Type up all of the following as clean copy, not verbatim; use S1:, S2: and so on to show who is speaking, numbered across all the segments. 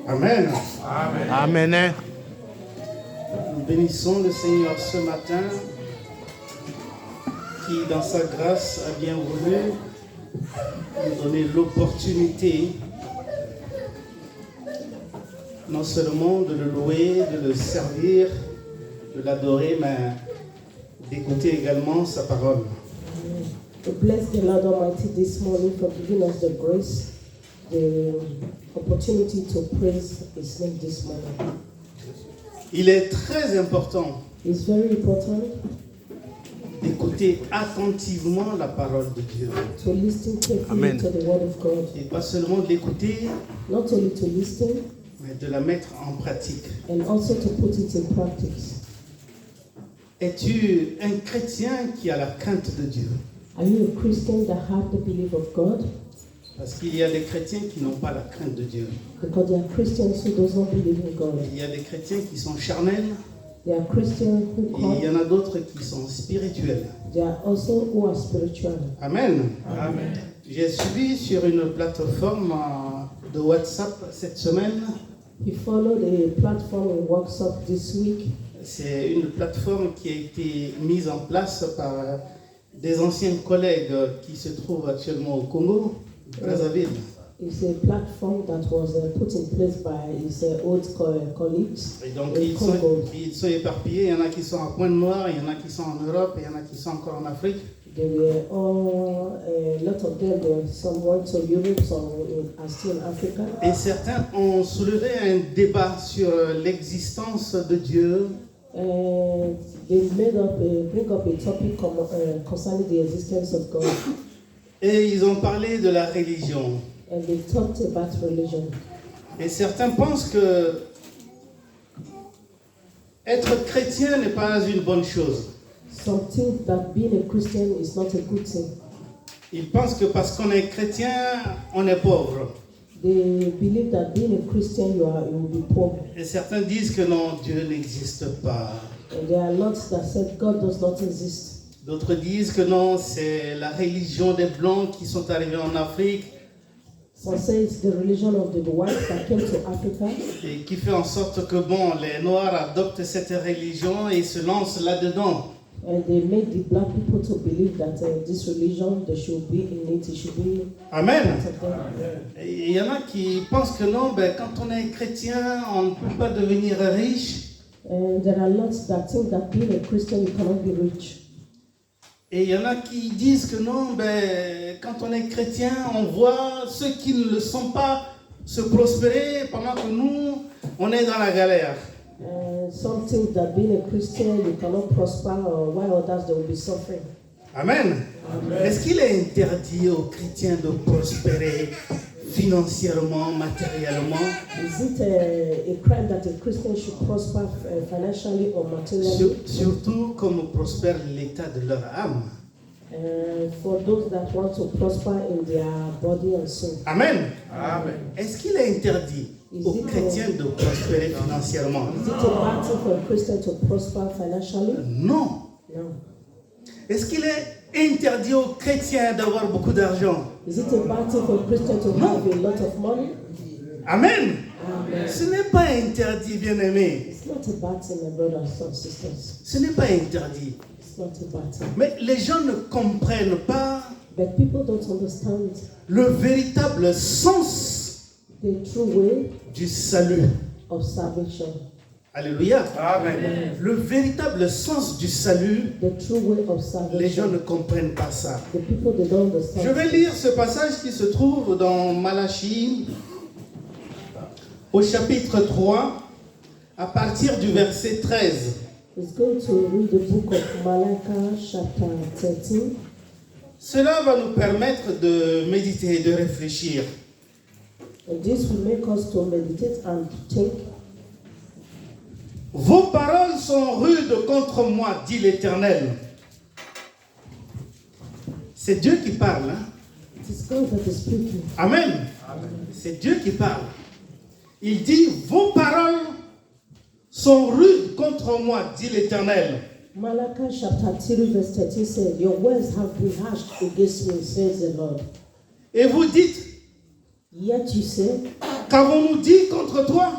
S1: Amen.
S2: Amen.
S3: Amen.
S1: Nous bénissons le Seigneur ce matin qui, dans sa grâce, a bien voulu nous donner l'opportunité non seulement de le louer, de le servir, de l'adorer, mais d'écouter également sa parole.
S4: We bless the Lord Almighty this morning for giving us the grace, the opportunity to praise His name this morning.
S1: Il est très important
S4: It's very important
S1: d'écouter attentivement la parole de Dieu.
S4: to listen carefully
S3: Amen.
S4: to the Word of God.
S1: Et pas seulement de l'écouter,
S4: Not only to listen,
S1: mais de la mettre en pratique.
S4: and also to put it in practice.
S1: Es-tu un chrétien qui a la crainte de Dieu?
S4: Are you a Christian that have the belief of God?
S1: Parce qu'il y a des chrétiens qui n'ont pas la crainte de Dieu.
S4: Because there are Christians who does not believe in God.
S1: Il y a des chrétiens qui sont charnels
S4: There are Christians who
S1: et il y
S4: come.
S1: en a d'autres qui sont spirituels.
S4: There are also who are spiritual.
S1: Amen.
S2: Amen.
S1: J'ai suivi sur une plateforme de WhatsApp cette semaine.
S4: He followed a platform in WhatsApp this week.
S1: C'est une plateforme qui a été mise en place par des anciens collègues qui se trouvent actuellement au Congo, Brazzaville.
S4: It's a platform that was put in place by his old colleagues
S1: Et donc
S4: in
S1: ils
S4: Congo.
S1: sont éparpillés, il y en a qui sont à Pointe-Noire, il y en a qui sont en Europe, il y en a qui sont encore en Afrique.
S4: They were all, a lot of them were some went to Europe, some are still in Africa.
S1: Et certains ont soulevé un débat sur l'existence de Dieu
S4: And they bring up a topic concerning the existence of God.
S1: et ils ont parlé de la religion.
S4: And they talked about religion.
S1: Et certains pensent que être chrétien n'est pas une bonne chose.
S4: Some think that being a Christian is not a good thing.
S1: Ils pensent que parce qu'on est chrétien, on est pauvre.
S4: They believe that being a Christian you will be poor.
S1: Et certains disent que non, Dieu n'existe pas.
S4: And there are lots that said God does not exist.
S1: D'autres disent que non, c'est la religion des Blancs qui sont arrivés en Afrique
S4: Some say it's the religion of the whites that came to Africa,
S1: et qui fait en sorte que bon, les Noirs adoptent cette religion et se lancent là-dedans.
S4: and they made the black people to believe that this religion, they should be in it, it should be
S1: Amen.
S4: part of them.
S1: Et il y en a qui pensent que non, ben, quand on est chrétien, on ne peut pas devenir riche.
S4: And there are lots that think that being a Christian, you cannot be rich.
S1: Et il y en a qui disent que non, ben, quand on est chrétien, on voit ceux qui ne le sont pas se prospérer pendant que nous, on est dans la galère.
S4: And some think that being a Christian, you cannot prosper, or while others, they will be suffering.
S1: Amen. Est-ce qu'il est interdit aux chrétiens de prospérer financièrement, matériellement,
S4: Is it a crime that a Christian should prosper financially or materially?
S1: surtout comme prospère l'état de leur âme?
S4: For those that want to prosper in their body and soul.
S1: Amen.
S2: Amen.
S1: Est-ce qu'il est interdit aux chrétiens de prospérer financièrement?
S4: Is it a bad thing for a Christian to prosper financially?
S1: Non.
S4: No.
S1: Est-ce qu'il est interdit aux chrétiens d'avoir beaucoup d'argent?
S4: Is it a bad thing for a Christian to
S1: No.
S4: have a lot of money?
S1: Amen.
S4: Amen.
S1: Ce n'est pas interdit, bien-aimé.
S4: It's not a bad thing, my brothers and sisters.
S1: Ce n'est pas interdit.
S4: It's not a bad thing.
S1: Mais les gens ne comprennent pas
S4: But people don't understand
S1: le véritable sens
S4: the true way
S1: du salut.
S4: of salvation.
S1: Alléluia.
S2: Amen.
S1: Le véritable sens du salut,
S4: The true way of
S1: les gens
S4: salvation.
S1: ne comprennent pas ça.
S4: The people, they don't understand.
S1: Je vais lire ce passage qui se trouve dans Malachie, au chapitre 3, à partir du verset 13.
S4: It's going to read the book of Malachi, chapter 13.
S1: Cela va nous permettre de méditer et de réfléchir.
S4: And this will make us to meditate and think.
S1: Vos paroles sont rudes contre moi, dit l'Éternel. C'est Dieu qui parle. Hein?
S4: It is God that is speaking.
S1: Amen. C'est Dieu qui parle. Il dit, vos paroles sont rudes contre moi, dit l'Éternel.
S4: Malachi chapter 3 verse 13 says, your words have been hashed against me, says the Lord.
S1: Et vous dites,
S4: Yet you say,
S1: Qu'avons-nous dit contre toi?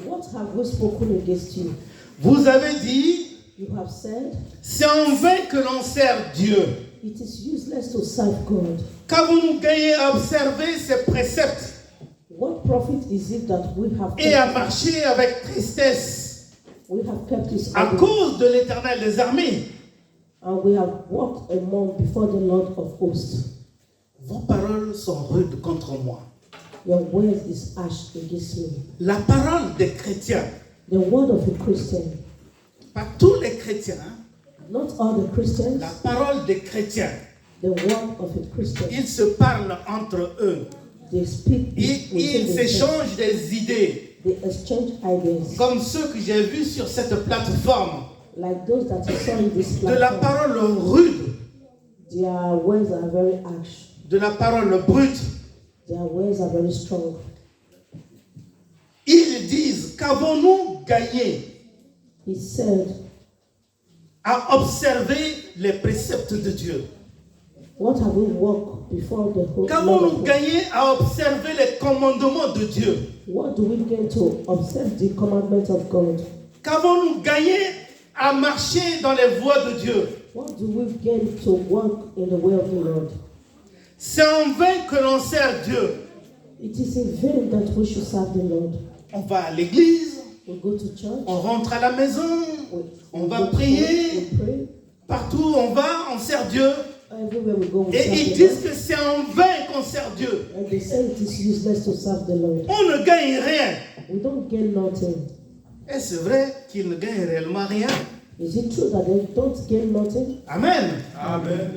S4: What have we spoken against you?
S1: Vous avez dit,
S4: You have said,
S1: c'est en vain que l'on sert Dieu.
S4: it is useless to serve God.
S1: Qu'avons-nous gagné à observer ses préceptes
S4: What profit is it that we have
S1: et à
S4: kept,
S1: marcher avec tristesse
S4: we have kept his
S1: à
S4: order,
S1: cause de l'Éternel des armées?
S4: and we have walked among before the Lord of hosts?
S1: Vos paroles sont rudes contre moi.
S4: Your word is ash against me.
S1: La parole des chrétiens,
S4: The word of a Christian,
S1: pas tous les chrétiens, hein,
S4: not all the Christians,
S1: la parole des chrétiens,
S4: the word of a Christian.
S1: ils se parlent entre eux.
S4: They speak
S1: Ils
S4: within themselves.
S1: s'échangent des idées,
S4: They exchange ideas,
S1: comme ceux que j'ai vus sur cette plateforme,
S4: like those that you saw in this
S1: de la
S4: platform.
S1: parole rude,
S4: Their words are very harsh.
S1: de la parole brute.
S4: Their words are very strong.
S1: Ils disent, qu'avons-nous gagné
S4: He said,
S1: à observer les préceptes de Dieu?
S4: what have we walked before the whole
S1: Qu'avons-nous
S4: Lord?
S1: gagné à observer les commandements de Dieu?
S4: What do we gain to observe the commandments of God?
S1: Qu'avons-nous gagné à marcher dans les voies de Dieu?
S4: What do we gain to walk in the way of the Lord?
S1: C'est en vain que l'on sert Dieu.
S4: It is in vain that we should serve the Lord.
S1: On va à l'église,
S4: We go to church,
S1: on rentre à la maison, on va
S4: go to
S1: prier,
S4: church, we pray.
S1: partout où on va, on sert Dieu.
S4: Everywhere we go, we
S1: Et
S4: serve
S1: ils
S4: the
S1: disent
S4: Lord.
S1: que c'est en vain qu'on sert Dieu.
S4: And they say it is useless to serve the Lord.
S1: On ne gagne rien.
S4: We don't gain nothing.
S1: Et c'est vrai qu'ils ne gagnent réellement rien.
S4: Is it true that they don't gain nothing?
S1: Amen.
S2: Amen.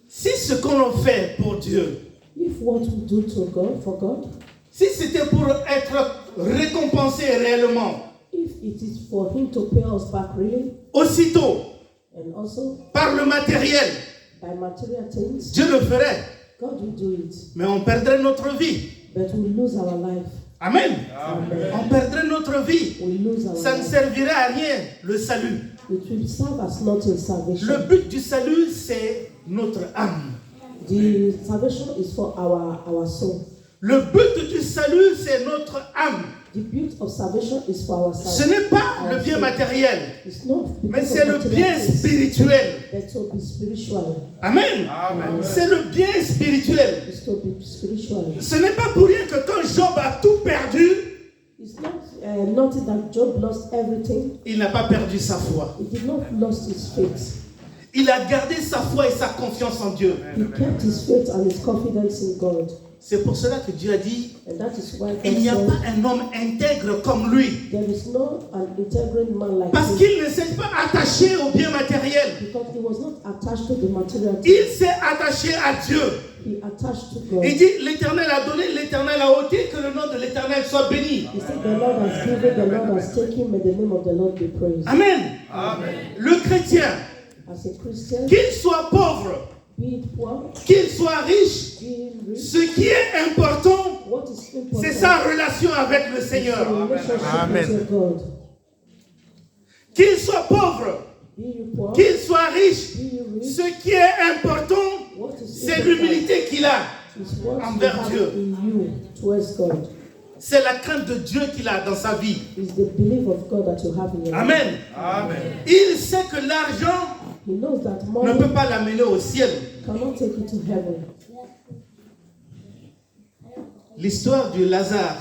S1: Si ce qu'on fait pour Dieu,
S4: If what we do to God, for God,
S1: si c'était pour être récompensé réellement,
S4: if it is for Him to pay us back really,
S1: aussitôt,
S4: and also
S1: par le matériel,
S4: by material things,
S1: Dieu le ferait.
S4: God will do it.
S1: Mais on perdrait notre vie.
S4: But we lose our life.
S1: Amen.
S2: Amen.
S1: On perdrait notre vie.
S4: We lose our
S1: Ça ne
S4: life.
S1: servirait à rien, le salut.
S4: It will serve as nothing
S1: Le
S4: salvation.
S1: but du salut, c'est notre âme.
S4: The salvation is for our soul.
S1: Le but du salut, c'est notre âme.
S4: The beauty of salvation is for our
S1: Ce
S4: salvation.
S1: n'est pas le bien matériel,
S4: It's not
S1: mais
S4: because
S1: c'est
S4: of
S1: le
S4: material
S1: bien
S4: things,
S1: spirituel.
S4: but to be spiritual.
S1: Amen.
S2: Amen.
S1: C'est le bien spirituel.
S4: It's to be spiritual.
S1: Ce n'est pas pour rien que quand Job a tout perdu,
S4: It's not nothing that Job lost everything.
S1: il n'a pas perdu sa foi.
S4: He did not lost his faith.
S1: Il a gardé sa foi et sa confiance en Dieu.
S4: He kept his faith and his confidence in God.
S1: C'est pour cela que Dieu a dit,
S4: And that is why
S1: il
S4: God
S1: n'y a
S4: said,
S1: pas un homme intègre comme lui.
S4: there is no an integral man like
S1: Parce
S4: him,
S1: qu'il ne s'est pas attaché au bien matériel.
S4: because he was not attached to the material
S1: Il
S4: things.
S1: s'est attaché à Dieu.
S4: He attached to God.
S1: Il dit, l'Éternel a donné, l'Éternel a ôté, que le nom de l'Éternel soit béni.
S4: He said, the Lord has given, the Lord has taken, may the name of the Lord be praised.
S1: Amen.
S2: Amen.
S1: Le chrétien,
S4: As a Christian,
S1: qu'il soit pauvre,
S4: be it poor,
S1: qu'il soit riche,
S4: be rich,
S1: ce qui est important,
S4: what is important
S1: c'est sa relation avec le
S4: is
S1: Seigneur.
S4: your relationship
S2: Amen.
S4: with your God.
S1: Qu'il soit pauvre,
S4: Be you poor,
S1: qu'il soit riche,
S4: be you rich,
S1: ce qui est important,
S4: what is
S1: c'est
S4: important
S1: l'humilité qu'il a.
S4: is what you
S1: envers
S4: have
S1: Dieu.
S4: in you towards God.
S1: C'est la crainte de Dieu qu'il a dans sa vie.
S4: Is the belief of God that you have in your life.
S1: Amen.
S2: Amen.
S1: Il sait que l'argent
S4: He knows that
S1: ne
S4: money
S1: peut pas l'amener au ciel.
S4: cannot take you to heaven.
S1: L'histoire de Lazare,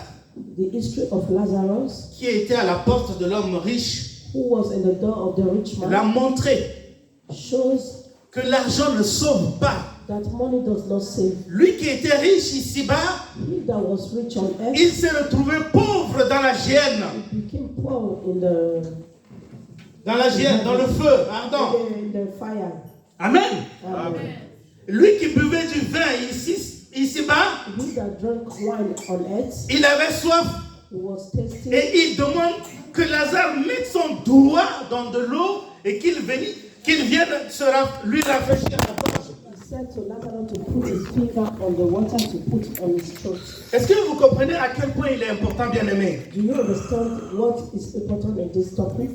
S4: The history of Lazarus,
S1: qui était à la porte de l'homme riche,
S4: who was in the door of the rich
S1: l'a
S4: man,
S1: montré
S4: shows
S1: que l'argent ne sauve pas.
S4: that money does not save.
S1: Lui qui était riche ici-bas,
S4: He that was rich on earth,
S1: il s'est retrouvé pauvre dans la géhenne.
S4: he became poor in the
S1: Dans la géhenne, dans le feu, pardon.
S4: in the fire.
S1: Amen.
S4: Amen.
S1: Lui qui buvait du vin ici-bas,
S4: He that drank wine on earth,
S1: il avait soif.
S4: he was thirsty,
S1: Et il demande que Lazare mette son doigt dans de l'eau et qu'il vienne lui rafraîchir la gorge.
S4: he said to Lazarus to put his finger on the water to put on his throat.
S1: Est-ce que vous comprenez à quel point il est important, bien-aimé?
S4: Do you understand what is important in this topic?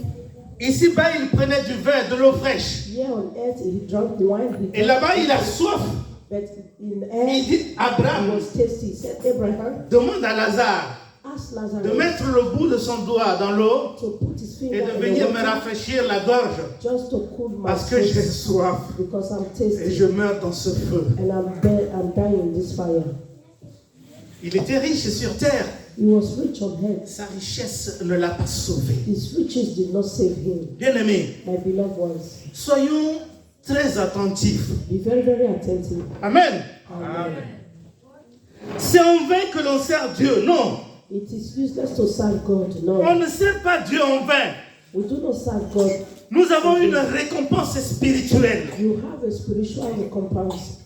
S1: Ici-bas, il prenait du vin, de l'eau fraîche.
S4: Here on earth, he drank wine.
S1: Et là-bas, il a soif.
S4: But in
S1: Il
S4: earth,
S1: dit,
S4: he
S1: Abraham,
S4: was thirsty. He said, Abraham,
S1: demande à Lazare
S4: asked
S1: de
S4: Lazarus
S1: mettre le bout de son doigt dans l'eau
S4: to put his
S1: et
S4: finger
S1: de
S4: in
S1: venir
S4: the
S1: me
S4: water
S1: rafraîchir la gorge
S4: just to cool my
S1: parce que j'ai
S4: throat
S1: soif
S4: because I'm
S1: et
S4: thirsty
S1: je meurs dans ce feu.
S4: and I'm dying in this fire.
S1: Il était riche sur terre.
S4: He was rich on head.
S1: Sa richesse ne l'a pas sauvé.
S4: His riches did not save him.
S1: Bien-aimés,
S4: My beloved ones,
S1: soyons très attentifs.
S4: be very, very attentive.
S1: Amen.
S4: Amen.
S1: C'est en vain que l'on sert Dieu. Non.
S4: It is useless to serve God.
S1: On
S4: No,
S1: ne sert pas Dieu en vain.
S4: we do not serve God.
S1: Nous avons une récompense spirituelle.
S4: You have a spiritual recompense.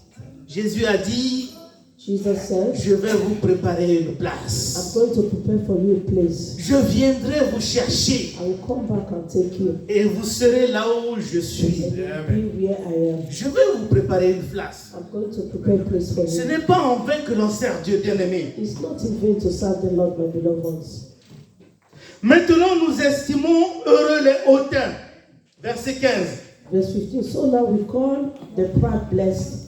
S1: Jésus a dit,
S4: Jesus said,
S1: je vais vous préparer une
S4: I'm
S1: place.
S4: going to prepare for you a place.
S1: Je viendrai vous chercher
S4: I will come back and take you.
S1: et vous serez là où je suis.
S4: And you'll be where I am.
S1: Je vais vous préparer une place.
S4: I'm going to prepare a place for
S1: Ce
S4: you.
S1: n'est pas en vain que l'on sert Dieu, bien-aimé.
S4: It's not in vain to serve the Lord, my beloved ones.
S1: Maintenant, nous estimons heureux les hautains. Verset 15.
S4: Verse 15. So now we call the proud blessed.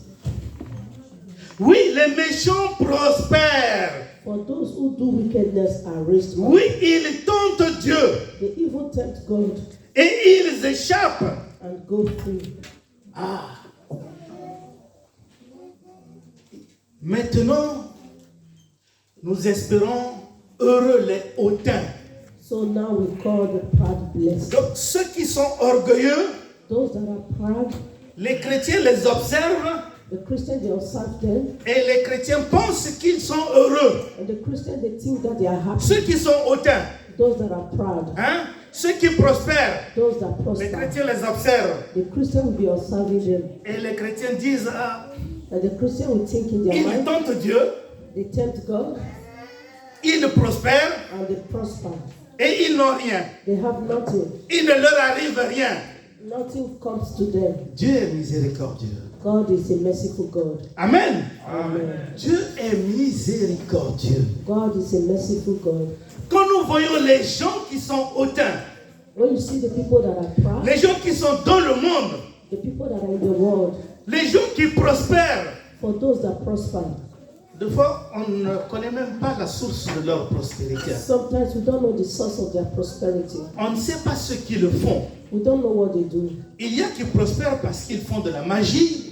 S1: Oui, les méchants prospèrent.
S4: For those who do wickedness are raised up.
S1: Oui, ils tentent Dieu
S4: The evil tempt God
S1: et ils échappent.
S4: and go free.
S1: Ah. Maintenant, nous espérons heureux les hautains.
S4: So now we call the proud blessed.
S1: Donc, ceux qui sont orgueilleux,
S4: Those that are proud,
S1: les chrétiens les observent
S4: the Christians they observe them,
S1: et les chrétiens pensent qu'ils sont heureux.
S4: and the Christians they think that they are happy.
S1: Ceux qui sont hautains,
S4: Those that are proud,
S1: hein, ceux qui prospèrent,
S4: those that
S1: les
S4: prosper,
S1: chrétiens les observent.
S4: the Christian will be observing them,
S1: Et les chrétiens disent, ah,
S4: and the Christian will think in their
S1: ils
S4: mind,
S1: tentent Dieu,
S4: they tempt God
S1: ils prospèrent
S4: and they prosper.
S1: et ils n'ont rien.
S4: They have nothing.
S1: Il ne leur arrive rien.
S4: Nothing comes to them.
S1: Dieu est miséricordieux.
S4: God is a merciful God.
S1: Amen.
S4: Amen.
S1: Dieu est miséricordieux.
S4: God is a merciful God.
S1: Quand nous voyons les gens qui sont hautains,
S4: When you see the people that are proud,
S1: les gens qui sont dans le monde,
S4: the people that are in the world,
S1: les gens qui prospèrent,
S4: for those that prosper,
S1: des fois, on ne connaît même pas la source de leur prospérité.
S4: sometimes we don't know the source of their prosperity.
S1: On ne sait pas ce qu'ils le font.
S4: We don't know what they do.
S1: Il y a qui prospèrent parce qu'ils font de la magie.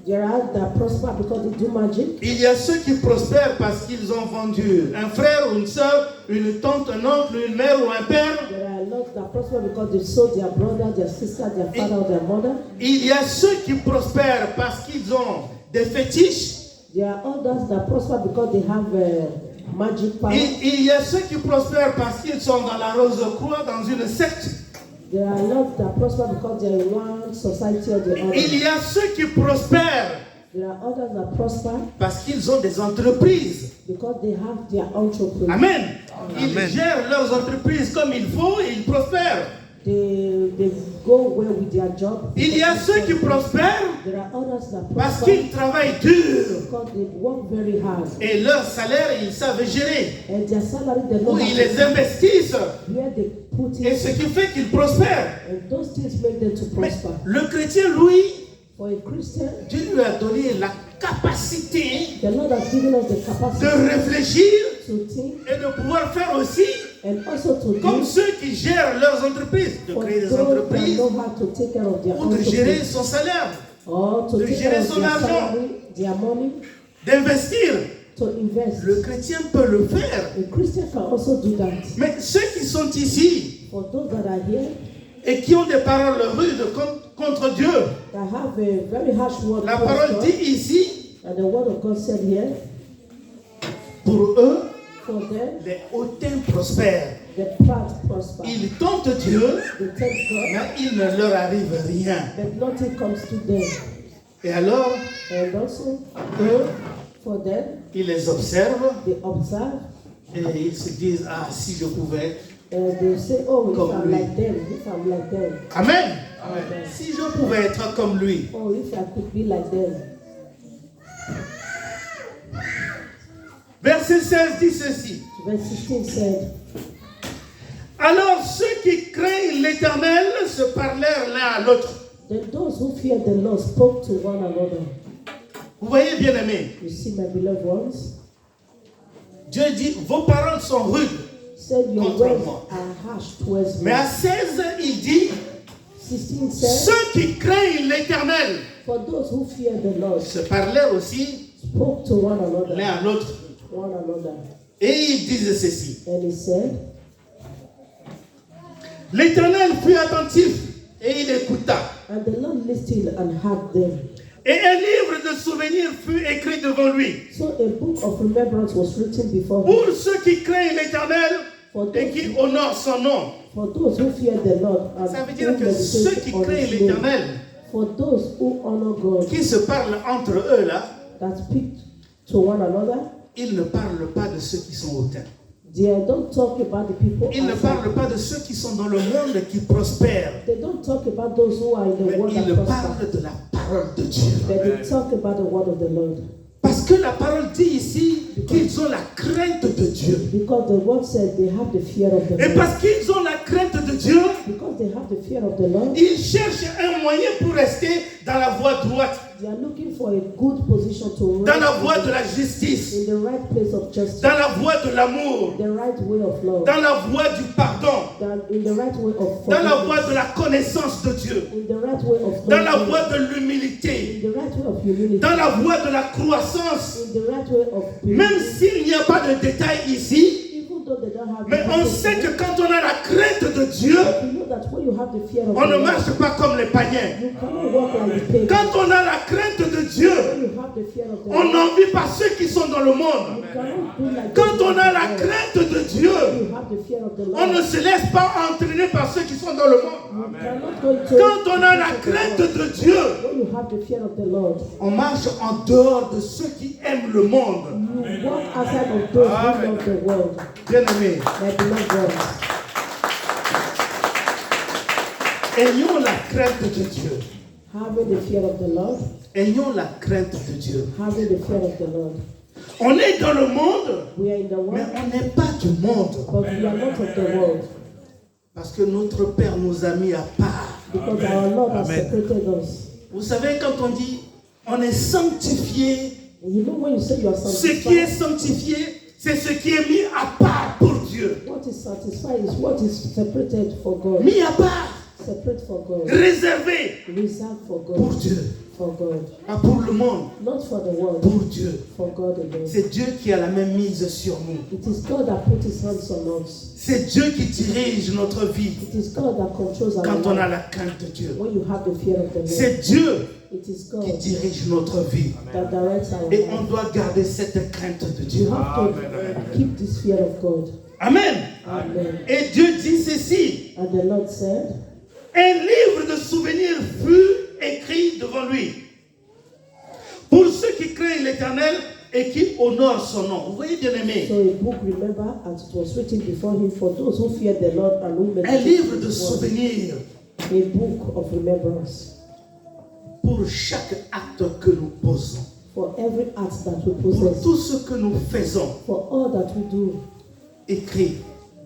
S4: There are that prosper because they do magic.
S1: Il y a ceux qui prospèrent parce qu'ils ont vendu un frère ou une soeur, une tante, un oncle, une mère ou un père.
S4: There are a lot that prosper because they sold their brother, their sister, their father, or their mother.
S1: Il y a ceux qui prospèrent parce qu'ils ont des fétiches.
S4: There are others that prosper because they have magic power.
S1: Il y a ceux qui prospèrent parce qu'ils sont dans la Rose-Croix, dans une secte.
S4: There are a lot that prosper because they're in one society or the
S1: Il
S4: other.
S1: y a ceux qui prospèrent
S4: There are others that prosper
S1: parce qu'ils ont des entreprises.
S4: because they have their entreprise.
S1: Amen. Ils gèrent leurs entreprises comme il faut et ils prospèrent.
S4: They go well with their job.
S1: Il y a ceux qui prospèrent
S4: There are others that
S1: parce
S4: prosper
S1: qu'ils travaillent dur
S4: because they work very hard.
S1: et leur salaire, ils savent gérer.
S4: And their salary, they know
S1: Ou
S4: how
S1: ils les
S4: to
S1: investissent.
S4: where they put
S1: Et
S4: it.
S1: ce qui fait qu'ils prospèrent.
S4: And those things make them to
S1: Mais
S4: prosper.
S1: le chrétien, lui,
S4: For a Christian,
S1: Dieu lui a donné la capacité
S4: the Lord has given us the
S1: de
S4: capacity
S1: réfléchir
S4: to think
S1: et de pouvoir faire aussi
S4: and also to
S1: comme
S4: do
S1: ceux qui gèrent leurs entreprises, de
S4: for
S1: créer des
S4: those that
S1: entreprises
S4: know how to take care of their
S1: ou de gérer
S4: entreprise
S1: son salaire,
S4: or to
S1: de
S4: take
S1: gérer
S4: care of
S1: son
S4: their
S1: argent.
S4: salary, their money,
S1: d'investir.
S4: to invest.
S1: Le chrétien peut le faire.
S4: A Christian can also do that.
S1: Mais ceux qui sont ici
S4: For those that are here,
S1: et qui ont des paroles rudes contre Dieu,
S4: that have a very harsh word
S1: la
S4: towards
S1: parole
S4: God,
S1: dit ici,
S4: and the word of God said here,
S1: pour eux,
S4: for them,
S1: les hautains prospèrent.
S4: the proud prosper.
S1: Ils tentent Dieu,
S4: They tempt God,
S1: mais il ne leur arrive rien.
S4: but nothing comes to them.
S1: Et alors,
S4: And also,
S1: eux,
S4: for them,
S1: ils les observent
S4: they observe,
S1: et ils se disent, ah, si je pouvais.
S4: and they say, oh, if
S1: Comme
S4: I'm
S1: lui.
S4: like them, if I'm like them,
S1: Amen.
S4: Amen.
S1: Si je pouvais être comme lui.
S4: Oh, if I could be like them.
S1: Verset 16 dit ceci.
S4: Verse 16 said,
S1: Alors ceux qui craignent l'Éternel se parlèrent l'un à l'autre.
S4: then those who fear the Lord spoke to one another.
S1: Vous voyez, bien aimé,
S4: You see, my beloved ones,
S1: Dieu dit, vos paroles sont rudes.
S4: Said your
S1: Contre
S4: words
S1: moi.
S4: are harsh towards me.
S1: Mais à 16, il dit,
S4: 16 said,
S1: ceux qui craignent l'Éternel
S4: for those who fear the Lord
S1: se parlaient aussi
S4: spoke to one another,
S1: l'un à l'autre.
S4: Et
S1: ils disent ceci.
S4: And he said,
S1: L'Éternel fut attentif et il écouta.
S4: and the Lord listened and heard them.
S1: Et un livre de souvenirs fut écrit devant lui.
S4: So a book of remembrance was written before him.
S1: Pour ceux qui craignent l'Éternel et qui honorent son nom.
S4: For those who fear the Lord and
S1: Ça veut dire
S4: who
S1: que ceux
S4: meditate
S1: qui
S4: on
S1: craignent
S4: his name.
S1: l'Éternel,
S4: For those who honor God,
S1: qui se parlent entre eux là,
S4: that speak to one another,
S1: ils ne parlent pas de ceux qui sont hautains.
S4: they don't talk about the people
S1: Ils ne
S4: outside.
S1: parlent pas de ceux qui sont dans le monde qui prospèrent.
S4: They don't talk about those who are in the
S1: Mais
S4: world
S1: ils
S4: that prosper.
S1: parlent de la parole de Dieu.
S4: But they talk about the word of the Lord.
S1: Parce que la parole dit ici qu'ils ont la crainte de Dieu.
S4: Because the word says they have the fear of the
S1: Et
S4: Lord.
S1: parce qu'ils ont la crainte de Dieu,
S4: Because they have the fear of the Lord,
S1: ils cherchent un moyen pour rester dans la voie droite,
S4: they are looking for a good position to
S1: dans la
S4: rest
S1: voie de la justice,
S4: in the right place of justice,
S1: dans la voie de l'amour,
S4: the right way of love,
S1: dans la voie du pardon,
S4: in the right way of
S1: dans la voie
S4: forgiveness,
S1: de la connaissance de Dieu,
S4: in the right way of
S1: dans la
S4: knowledge,
S1: voie de l'humilité,
S4: in the right way of humility,
S1: dans la voie de la croissance.
S4: in the right way of
S1: Même
S4: purity.
S1: s'il n'y a pas de détails ici,
S4: Even though they don't have
S1: mais
S4: the
S1: on
S4: details,
S1: sait que quand on a la crainte de Dieu,
S4: you know that when you have the fear of
S1: on
S4: the
S1: ne
S4: Lord,
S1: marche pas comme les païens.
S4: you cannot walk like the pagan.
S1: Quand on a la crainte de Dieu,
S4: When you have the fear of the
S1: on
S4: Lord,
S1: n'envie pas ceux qui sont dans le
S4: you
S1: monde.
S4: cannot do like
S1: Quand
S4: the
S1: on a
S4: pagan.
S1: la crainte de Dieu,
S4: You have the fear of the
S1: on ne
S4: Lord.
S1: se laisse pas entraîner par ceux qui sont dans le monde.
S4: You cannot go to
S1: Quand on a la
S4: the
S1: crainte
S4: Lord.
S1: de Dieu,
S4: When you have the fear of the Lord,
S1: on marche en dehors de ceux qui aiment le monde.
S4: you walk outside of those who love the world.
S1: Bien aimé,
S4: My beloved ones,
S1: ayons la crainte de Dieu.
S4: having the fear of the Lord,
S1: Ayons la crainte de Dieu.
S4: having the fear of the Lord.
S1: On est dans le monde,
S4: We are in the
S1: mais
S4: world,
S1: on n'est pas du monde.
S4: but we are not of the world.
S1: Parce que notre Père nous a mis à part.
S4: Because our Lord has separated us.
S1: Vous savez, quand on dit on est sanctifié,
S4: You know when you say you are
S1: ce qui est
S4: sanctified,
S1: sanctifié, c'est ce qui est mis à part pour Dieu.
S4: what is satisfied is what is separated for God.
S1: Mis à part,
S4: Separate for God.
S1: réservé
S4: Reserved for
S1: pour
S4: God.
S1: Dieu.
S4: For God.
S1: Pas pour le monde,
S4: Not for the world.
S1: pour Dieu.
S4: For God alone.
S1: C'est Dieu qui a la même mise sur nous.
S4: It is God that put his hands on us.
S1: C'est Dieu qui dirige notre vie
S4: It is God that controls our
S1: quand on a
S4: life.
S1: la crainte de Dieu.
S4: When you have the fear of the Lord,
S1: C'est Dieu
S4: it is
S1: qui
S4: God
S1: dirige notre vie.
S4: that directs our
S1: Et on
S4: life.
S1: doit garder cette crainte de
S4: You
S1: Dieu.
S4: have to keep this fear of God.
S1: Amen.
S4: Amen.
S1: Et Dieu dit ceci.
S4: And the Lord said,
S1: Un livre de souvenirs fut écrit devant lui. Pour ceux qui craignent l'Éternel et qui honorent son nom. Vous voyez, bien aimé,
S4: so a book, remember, as it was written before him, for those who fear the Lord and who
S1: un
S4: meditate
S1: livre
S4: on
S1: de
S4: his word.
S1: souvenirs
S4: A book of remembrance
S1: pour chaque acte que nous posons,
S4: for every act that we
S1: pour
S4: possess,
S1: tout ce que nous faisons,
S4: for all that we do.
S1: écrit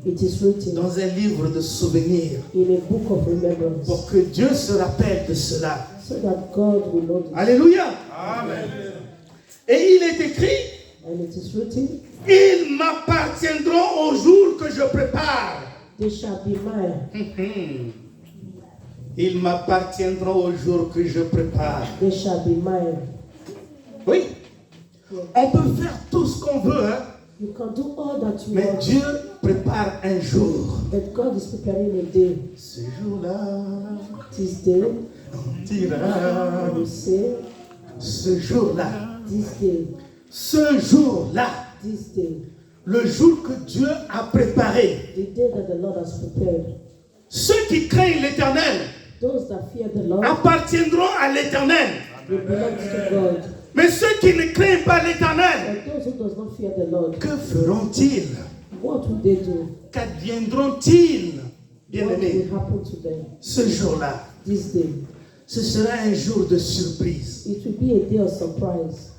S4: It is written
S1: dans un livre de souvenirs
S4: in a book of remembrance,
S1: pour que Dieu se rappelle de cela.
S4: so that God will know this.
S1: Alléluia. Amen. Et il est écrit,
S4: And it is written,
S1: ils m'appartiendront au jour que je prépare.
S4: they shall be mine.
S1: Ils m'appartiendront au jour que je prépare.
S4: They shall be mine.
S1: Oui. On peut faire tout ce qu'on veut, hein,
S4: You can do all that you
S1: mais
S4: want,
S1: Dieu prépare un jour.
S4: but God is preparing a day.
S1: Ce jour-là,
S4: This day,
S1: on dira.
S4: you say,
S1: Ce jour-là,
S4: this day,
S1: ce jour-là,
S4: this day,
S1: le jour que Dieu a préparé.
S4: the day that the Lord has prepared.
S1: Ceux qui craignent l'Éternel
S4: Those that fear the Lord,
S1: appartiendront à l'Éternel.
S4: they belong to God.
S1: Mais ceux qui ne craignent pas l'Éternel,
S4: But those who does not fear the Lord,
S1: que feront-ils?
S4: what will they do?
S1: Qu'adviendront-ils,
S4: What
S1: bien-aimés?
S4: will happen to them
S1: Ce jour-là,
S4: this day?
S1: ce sera un jour de surprise.
S4: It will be a day of surprise.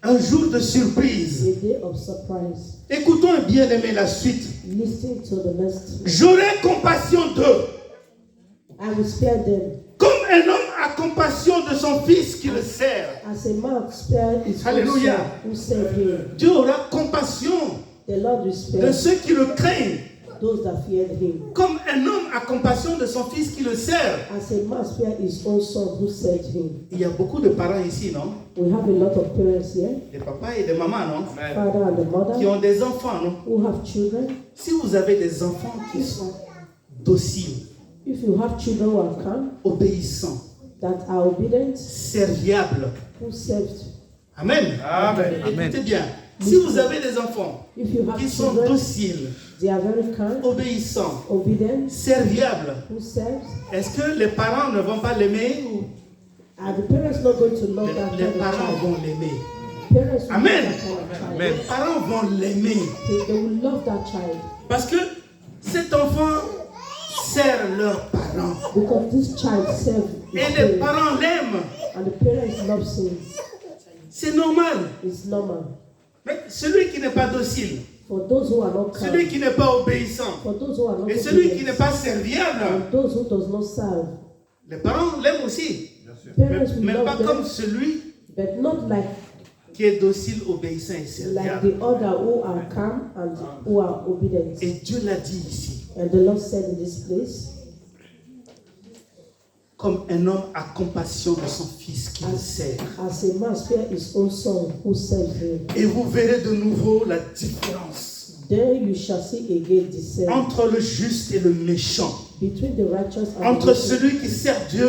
S1: Un jour de surprise.
S4: A day of surprise.
S1: Écoutons bien aimé la suite.
S4: Listen to the next.
S1: J'aurai compassion d'eux,
S4: I will spare them
S1: comme un homme a compassion de son fils qui le sert.
S4: as a man spare his own
S1: Alléluia.
S4: son who serve him.
S1: Dieu aura compassion
S4: The Lord will
S1: de
S4: spare
S1: ceux qui le craignent.
S4: those that feared him.
S1: Comme un homme a compassion de son fils qui le sert.
S4: As a man spared his own son who served him.
S1: Il y a beaucoup de parents ici, non?
S4: We have a lot of parents here,
S1: Des papas et des mamans, non?
S4: father and the
S1: Qui
S4: mother,
S1: ont des enfants, non?
S4: who have children.
S1: Si vous avez des enfants qui sont dociles,
S4: If you have children who are calm,
S1: obéissants,
S4: that are obedient,
S1: serviables.
S4: who served.
S1: Amen.
S2: Amen.
S1: Écoutez bien. Si vous avez des enfants
S4: If you have
S1: qui sont
S4: children,
S1: dociles,
S4: they are very calm,
S1: obéissants,
S4: obedient,
S1: serviables,
S4: who serves.
S1: est-ce que les parents ne vont pas l'aimer ou
S4: Are the parents not going to love that
S1: les
S4: kind of
S1: parents
S4: child?
S1: vont l'aimer?
S4: Parents will
S1: Amen.
S4: love that kind of child.
S1: Les parents vont l'aimer
S4: They will love that child
S1: parce que cet enfant sert leurs parents
S4: because this child serves his
S1: et les
S4: parents,
S1: parents l'aiment.
S4: and the parents love him.
S1: C'est normal.
S4: It's normal.
S1: Mais celui qui n'est pas docile,
S4: For those who are not calm,
S1: celui qui n'est pas obéissant
S4: for those who are not
S1: et celui qui
S4: obedient,
S1: n'est pas serviable,
S4: and those who does not serve,
S1: les parents l'aiment aussi.
S4: parents will
S1: Mais pas
S4: love
S1: comme
S4: them,
S1: celui
S4: but not like
S1: qui est docile, obéissant et serviable.
S4: the other who are calm and who are obedient.
S1: Et Dieu l'a dit ici,
S4: And the Lord said in this place,
S1: comme un homme a compassion de son fils qui le sert.
S4: as a man spared his own son who served him,
S1: Et vous verrez de nouveau la différence
S4: then you shall see again the same
S1: entre le juste et le méchant,
S4: between the righteous and
S1: entre
S4: the wicked,
S1: celui qui sert Dieu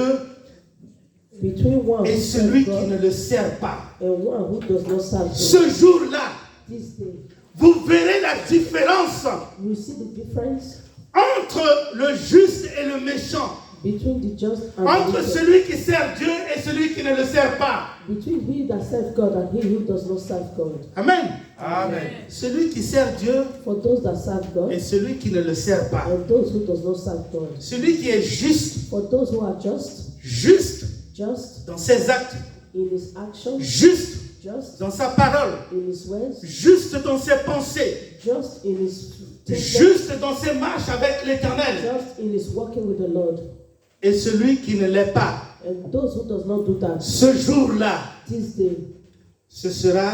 S4: between one
S1: et
S4: who
S1: celui
S4: serves
S1: qui ne
S4: God
S1: le sert pas.
S4: and one who does not serve God.
S1: Ce jour-là,
S4: This day,
S1: vous verrez la différence
S4: you see the difference
S1: entre le juste et le méchant,
S4: between the just and the
S1: entre
S4: wicked,
S1: celui qui sert Dieu et celui qui ne le sert pas.
S4: between he that serves God and he who does not serve God.
S1: Amen.
S2: Amen.
S1: Celui qui sert Dieu
S4: For those that serve God
S1: et celui qui ne le sert pas.
S4: and those who does not serve God.
S1: Celui qui est juste,
S4: For those who are just
S1: juste dans ses actes,
S4: in his actions,
S1: juste
S4: just
S1: dans sa parole,
S4: in his words,
S1: juste dans ses pensées,
S4: just in his
S1: juste dans ses marches avec l'Éternel.
S4: just in his walking with the Lord.
S1: Et celui qui ne l'est pas,
S4: And those who does not do that,
S1: ce jour-là,
S4: this day
S1: ce sera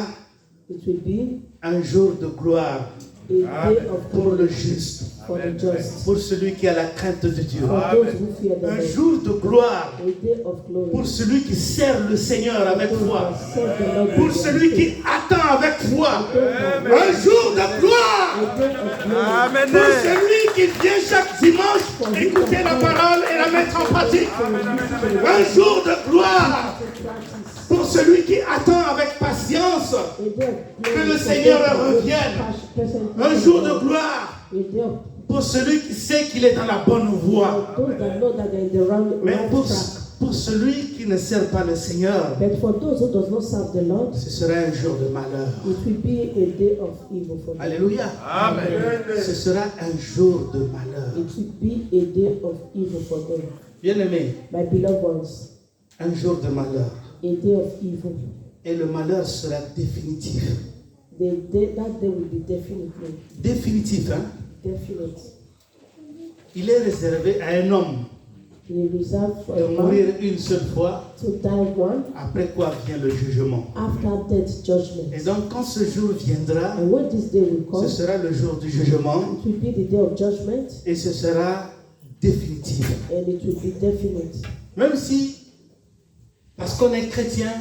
S4: it will be
S1: un jour de gloire
S4: a day of
S1: pour le
S4: glory
S1: juste,
S4: for the just,
S1: pour celui qui a la crainte de Dieu.
S4: for those who fear the
S1: Un
S4: Lord.
S1: jour de gloire
S4: A day of glory
S1: pour celui qui sert le Seigneur avec
S4: those
S1: foi.
S4: that serve the Lord
S1: Pour
S4: with their
S1: celui
S4: faith.
S1: qui attend avec foi.
S4: Amen.
S1: Un jour de gloire.
S4: A day of glory
S2: Amen.
S1: Pour celui qui vient chaque dimanche écouter la parole et la mettre en pratique. Un jour de gloire
S4: to practice.
S1: pour celui qui attend avec patience.
S4: A day of glory
S1: Que le
S4: for
S1: Seigneur
S4: those that
S1: revienne.
S4: presently
S1: Un jour de gloire
S4: a day of
S1: pour celui qui sait qu'il est dans la bonne voie.
S4: for those that know that they're in the
S1: Mais
S4: right
S1: pour
S4: track.
S1: celui qui ne sert pas le Seigneur,
S4: But for those who does not serve the Lord,
S1: ce sera un jour de malheur.
S4: it will be a day of evil for them.
S1: Alléluia.
S2: Amen.
S1: Ce sera un jour de malheur.
S4: It will be a day of evil for them.
S1: Bien-aimé,
S4: My beloved ones,
S1: un jour de malheur.
S4: a day of evil.
S1: Et le malheur sera définitif.
S4: That day will be definitely
S1: Définitif, hein?
S4: definite.
S1: Il est réservé à un homme
S4: He is reserved for
S1: de
S4: a man
S1: mourir une seule fois,
S4: to die one
S1: après quoi vient le jugement.
S4: after death judgment.
S1: Et donc, quand ce jour viendra,
S4: And when this day will
S1: ce
S4: come,
S1: sera le jour du jugement
S4: it will be the day of judgment
S1: et ce sera définitif.
S4: and it will be definite.
S1: Même si, parce qu'on est chrétien,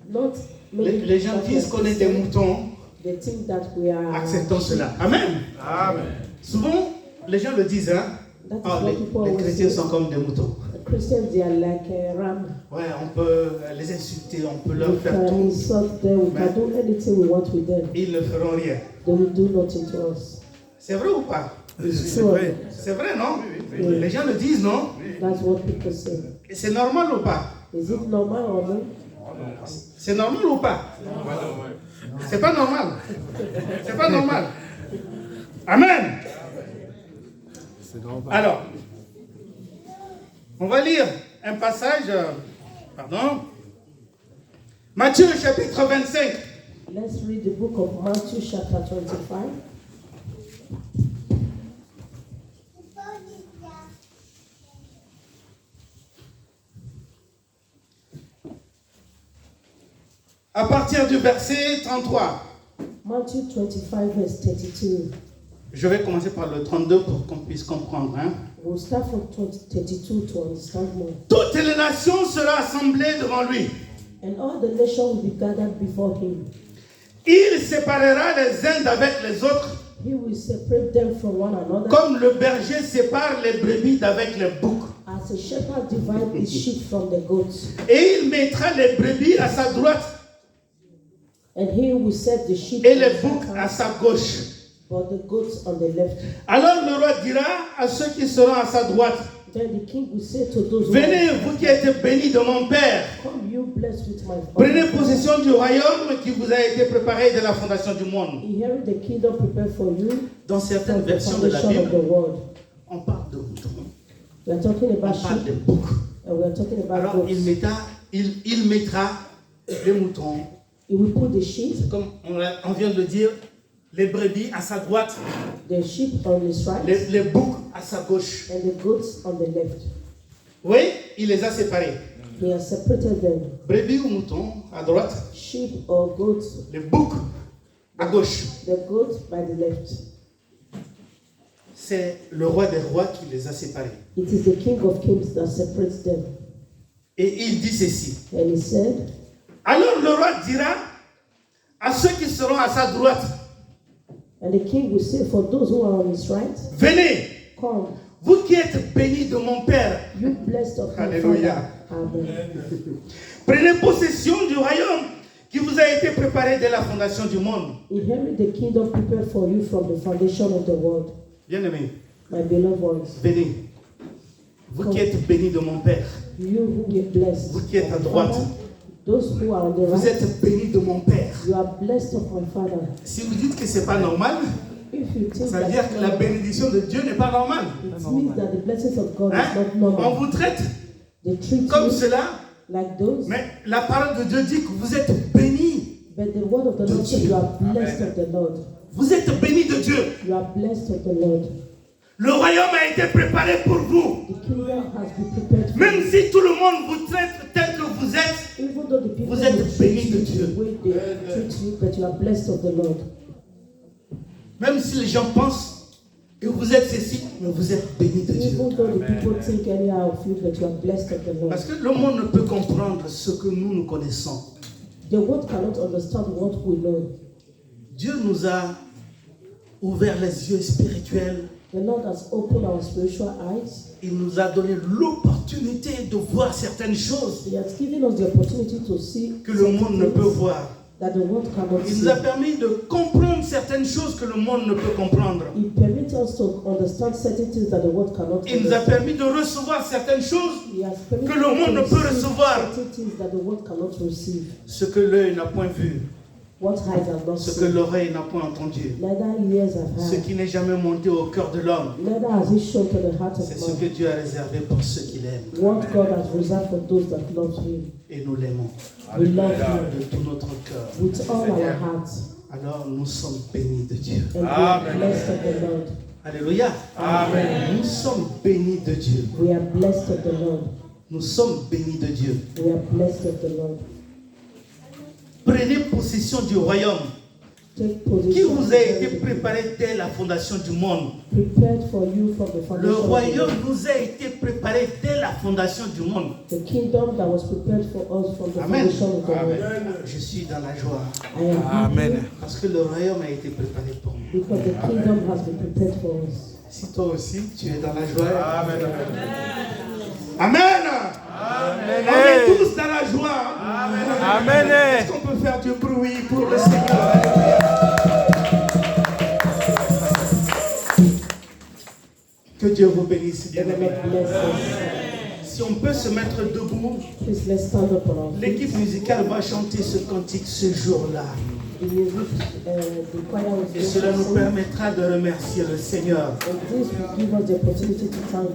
S4: Not many
S1: les gens disent qu'on est des moutons,
S4: they think that we are
S1: acceptons cela. Amen.
S2: Amen.
S1: Souvent, les gens le disent, hein?
S4: That is
S1: Ah,
S4: what people
S1: les
S4: always
S1: chrétiens
S4: say.
S1: sont comme des moutons.
S4: The Christians, they are like a ram.
S1: Ouais, on peut les insulter, on peut leur
S4: We
S1: faire
S4: can
S1: tout.
S4: insult them, we can do anything we want with them.
S1: Ils ne feront rien.
S4: They will do nothing to us.
S1: C'est vrai ou pas?
S2: C'est vrai.
S1: C'est vrai, non? Les gens le disent, non?
S4: That's what people say.
S1: Et c'est normal ou pas?
S4: Is it normal or no?
S1: C'est normal ou pas? C'est pas normal. C'est pas normal. Amen. Alors, on va lire un passage, pardon, Matthieu chapitre 25.
S4: Let's read the book of Matthew chapter 25.
S1: À partir du verset 33.
S4: Matthew 25, verse 32.
S1: Je vais commencer par le 32 pour qu'on puisse comprendre.
S4: We'll start from 32 to understand more.
S1: Toutes les nations seront assemblées devant lui.
S4: And all the nations will be gathered before him.
S1: Il séparera les uns d'avec les autres,
S4: He will separate them from one another.
S1: comme le berger sépare les brebis d'avec les boucs.
S4: As a shepherd divides his sheep from the goats.
S1: Et il mettra les brebis à sa droite
S4: And he will set the sheep
S1: et
S4: on
S1: les
S4: his
S1: boucs
S4: right
S1: à
S4: hand,
S1: sa gauche.
S4: but the goats on the left.
S1: Alors le roi dira à ceux qui seront à sa droite,
S4: Then the king will say to those who
S1: venez,
S4: are
S1: vous qui êtes bénis de mon Père,
S4: come, you blessed with my
S1: prenez
S4: father.
S1: possession du royaume qui vous a été préparé de la fondation du monde.
S4: Inherit the kingdom prepared for you
S1: Dans certaines
S4: from the
S1: versions de la
S4: foundation of the
S1: Bible,
S4: world.
S1: on parle de moutons,
S4: We are talking
S1: on
S4: about
S1: parle de
S4: sheep
S1: boucs.
S4: and we are talking about
S1: Alors
S4: goats.
S1: il mettra les moutons,
S4: He will put the sheep,
S1: comme on vient de le dire, les brebis à sa droite,
S4: the sheep on his right
S1: les boucs à sa gauche.
S4: and the goats on the left.
S1: Oui, il les a séparés.
S4: He has separated them.
S1: Brebis ou moutons à droite,
S4: Sheep or goats,
S1: les boucs à gauche.
S4: the goats by the left.
S1: C'est le roi des rois qui les a séparés.
S4: It is the King of Kings that separates them.
S1: Et il dit ceci.
S4: And he said,
S1: Alors le roi dira à ceux qui seront à sa droite,
S4: and the king will say, for those who are on his right,
S1: venez,
S4: come,
S1: vous qui êtes bénis de mon Père,
S4: you blessed of my
S1: Alléluia.
S4: Father. Amen.
S1: prenez possession du royaume qui vous a été préparé dès la fondation du monde.
S4: Inherit the kingdom prepared for you from the foundation of the world.
S1: Bien-aimés,
S4: My beloved ones,
S1: venez, vous qui êtes bénis de mon Père,
S4: you who be blessed.
S1: vous qui êtes à
S4: of my
S1: droite,
S4: Father, those who are on the
S1: vous
S4: right,
S1: êtes bénis de mon Père.
S4: you are blessed of my Father.
S1: Si vous dites que ce n'est pas normal,
S4: If you think
S1: ça veut
S4: that
S1: dire que la bénédiction de Dieu n'est pas normale.
S4: it means that the blessings of God
S1: Hein?
S4: is not
S1: On
S4: normal.
S1: vous traite
S4: They treat
S1: comme
S4: you
S1: cela,
S4: like those,
S1: mais la parole de Dieu dit que vous êtes bénis.
S4: but the word of the Lord says you are blessed of the Lord.
S1: Vous êtes bénis de Dieu.
S4: You are blessed of the Lord.
S1: Le royaume a été préparé pour vous.
S4: The kingdom has been prepared for
S1: Même
S4: you.
S1: si tout le monde vous traite tel que vous êtes,
S4: Even though the people
S1: Vous êtes
S4: will
S1: bénis
S4: treat
S1: de
S4: you
S1: Dieu.
S4: the way they treat you, but you are blessed of the Lord.
S1: même si les gens pensent que vous êtes ceci, mais vous êtes bénis de Dieu.
S4: Even though the people think anyhow of you, but you are blessed of the Lord.
S1: Parce que le monde ne peut comprendre ce que nous connaissons.
S4: The world cannot understand what we know.
S1: Dieu nous a ouvert les yeux spirituels.
S4: The Lord has opened our spiritual eyes.
S1: Il nous a donné l'opportunité de voir certaines choses
S4: He has given us the opportunity to see
S1: que le monde ne peut
S4: things
S1: voir.
S4: that the world cannot
S1: Il
S4: see.
S1: nous a permis de comprendre certaines choses que le monde ne peut comprendre.
S4: He permits us to understand certain things that the world cannot
S1: Il nous a
S4: understand.
S1: permis de recevoir certaines choses,
S4: He has permitted
S1: que le monde ne
S4: us to
S1: peut
S4: receive
S1: recevoir.
S4: certain things that the world cannot receive.
S1: ce que l'œil n'a point vu,
S4: What eyes have not
S1: ce que
S4: seen,
S1: l'oreille n'a point entendu,
S4: neither ears have
S1: ce
S4: heard,
S1: qui n'est jamais monté au cœur de l'homme.
S4: neither has it shown to the heart
S1: C'est
S4: of
S1: ce que
S4: man.
S1: Dieu a réservé pour ceux qui l'aiment.
S4: What God has reserved for those that love Him.
S1: Et nous l'aimons
S4: We love Him
S1: de tout notre cœur.
S4: with all our hearts,
S1: Alors nous sommes bénis de Dieu.
S4: and we are blessed of the Lord.
S1: Alléluia.
S2: Amen.
S1: Nous sommes bénis de Dieu.
S4: We are blessed of the Lord.
S1: Nous sommes bénis de Dieu.
S4: We are blessed of the Lord.
S1: Prenez possession du royaume
S4: Take
S1: qui
S4: position.
S1: vous a été préparé dès la fondation du monde.
S4: Prepared for you from the
S1: Le
S4: foundation of the
S1: royaume
S4: world.
S1: nous a été préparé dès la fondation du monde.
S4: The kingdom that was prepared for us from the
S1: Amen.
S4: foundation of the world.
S1: Je suis dans la joie
S4: I am happy
S1: parce que le royaume a été préparé pour moi.
S4: because the kingdom has been prepared for us.
S1: Si toi aussi tu es dans la joie.
S2: Amen.
S1: Amen.
S2: Amen.
S1: On est tous dans la joie.
S2: Amen.
S1: Est-ce qu'on peut faire du bruit pour le Seigneur? Alléluia. Que Dieu vous bénisse,
S4: And the
S1: bien-aimés.
S4: Lord bless us.
S1: Si on peut se mettre debout,
S4: Please let's stand up on our feet.
S1: l'équipe musicale va chanter ce cantique ce jour-là.
S4: The music, the choir was
S1: Et cela nous
S4: sing.
S1: permettra de remercier le Seigneur.
S4: And this will give us the opportunity to thank God.